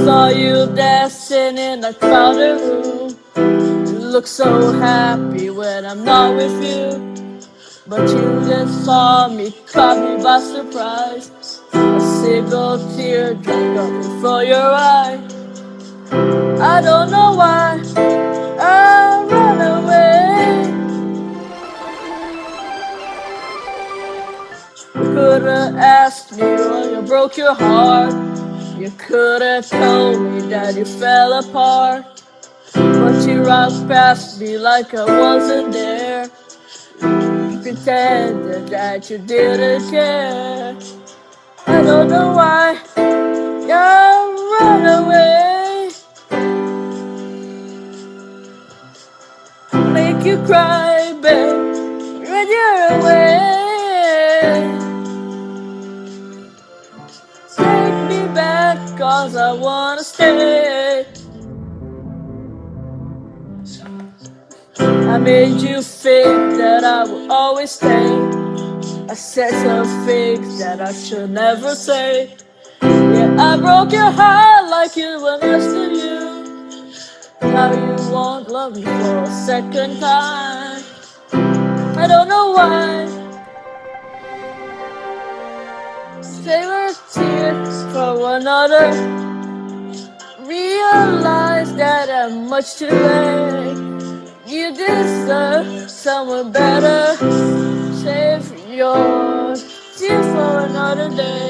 saw you dancing in a crowded room. You look so happy when I'm not with you. But you just saw me, caught me by surprise. A single teardrop coming from your eye. I don't know why I run away. You could've asked me when you broke your heart. You could've told me that you fell apart. But you ran past me like I wasn't there. You pretended that you didn't care. I don't know why you run away. Make you cry, babe, when you're away. Take me back, cause I wanna stay. I made you think that I would always stay. I said some things that I should never say. Yeah, I broke your heart like it was next to you. Now you won't love me for a second time. I don't know why. They were tears for another. Realize that I'm much too late. You deserve someone better. Save your tears for another day.